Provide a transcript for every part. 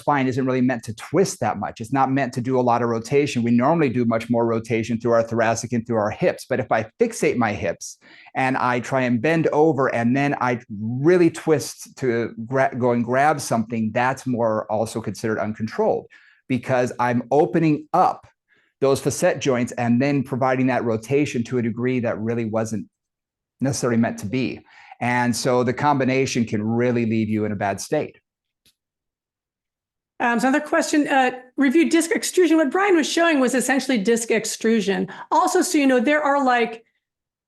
spine isn't really meant to twist that much. It's not meant to do a lot of rotation. We normally do much more rotation through our thoracic and through our hips. But if I fixate my hips and I try and bend over and then I really twist to go and grab something, that's more also considered uncontrolled, because I'm opening up those facet joints and then providing that rotation to a degree that really wasn't necessarily meant to be. And so the combination can really leave you in a bad state. So another question, review disc extrusion. What Brian was showing was essentially disc extrusion. Also, so you know, there are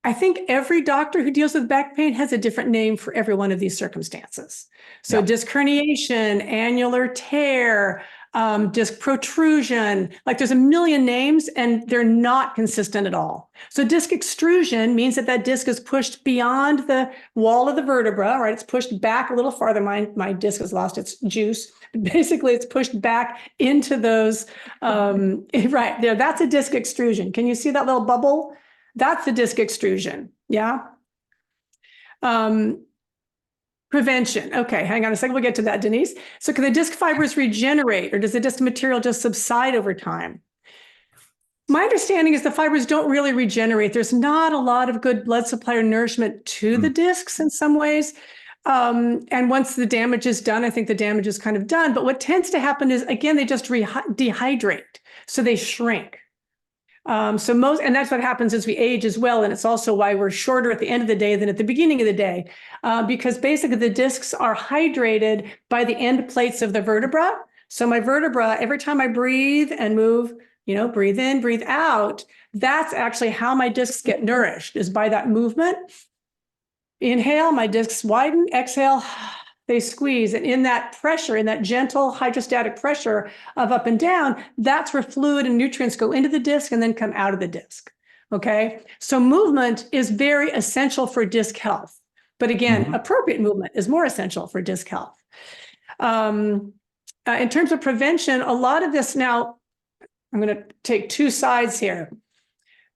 I think every doctor who deals with back pain has a different name for every one of these circumstances. So disc herniation, annular tear, disc protrusion, there's a million names and they're not consistent at all. So disc extrusion means that disc is pushed beyond the wall of the vertebra, right? It's pushed back a little farther. My disc has lost its juice. Basically, it's pushed back into those, right there. That's a disc extrusion. Can you see that little bubble? That's the disc extrusion. Yeah. Prevention. Okay, hang on a second. We'll get to that, Denise. So can the disc fibers regenerate, or does the disc material just subside over time? My understanding is the fibers don't really regenerate. There's not a lot of good blood supply or nourishment to the discs in some ways. And once the damage is done, I think the damage is kind of done. But what tends to happen is, again, they just dehydrate. So they shrink. And that's what happens as we age as well. And it's also why we're shorter at the end of the day than at the beginning of the day, because basically the discs are hydrated by the end plates of the vertebra. So my vertebra, every time I breathe and move, breathe in, breathe out, that's actually how my discs get nourished, is by that movement. Inhale, my discs widen, exhale, they squeeze. And in that pressure, in that gentle hydrostatic pressure of up and down, that's where fluid and nutrients go into the disc and then come out of the disc. Okay. So movement is very essential for disc health. But again, appropriate movement is more essential for disc health. In terms of prevention, a lot of this now, I'm going to take two sides here.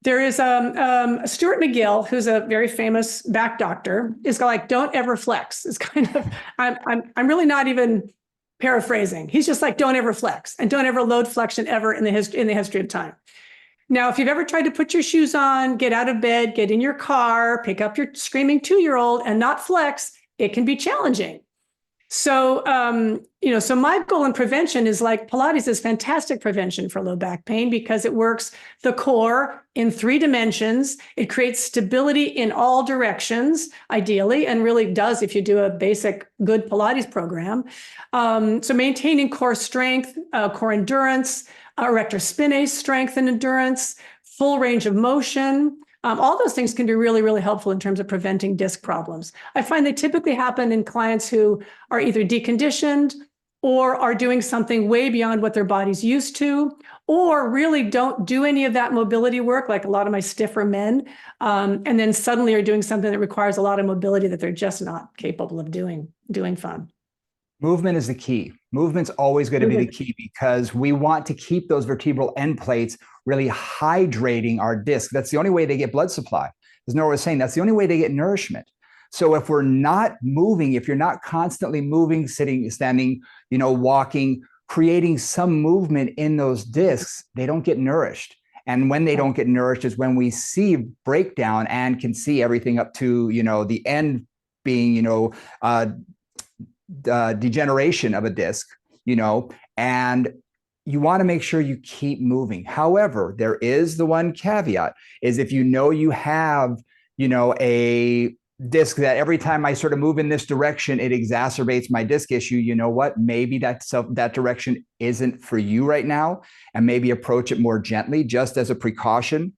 There is Stuart McGill, who's a very famous back doctor, is like, don't ever flex. It's kind of, I'm really not even paraphrasing. He's just like, don't ever flex and don't ever load flexion ever in the history of time. Now, if you've ever tried to put your shoes on, get out of bed, get in your car, pick up your screaming 2-year-old and not flex, it can be challenging. So, so my goal in prevention is Pilates is fantastic prevention for low back pain because it works the core in 3 dimensions. It creates stability in all directions, ideally, and really does if you do a basic good Pilates program. So maintaining core strength, core endurance, erector spinae strength and endurance, full range of motion. All those things can be really, really helpful in terms of preventing disc problems. I find they typically happen in clients who are either deconditioned or are doing something way beyond what their body's used to, or really don't do any of that mobility work, like a lot of my stiffer men, and then suddenly are doing something that requires a lot of mobility that they're just not capable of doing fun. Movement is the key. Movement's always going to be the key because we want to keep those vertebral end plates really hydrating our disc. That's the only way they get blood supply. As Nora was saying, that's the only way they get nourishment. So if we're not moving, if you're not constantly moving, sitting, standing, walking, creating some movement in those discs, they don't get nourished. And when they don't get nourished is when we see breakdown and can see everything up to, the end being, degeneration of a disc, and you want to make sure you keep moving. However, there is the one caveat is if you have, a disc that every time I sort of move in this direction, it exacerbates my disc issue. You know what? Maybe that direction isn't for you right now, and maybe approach it more gently just as a precaution.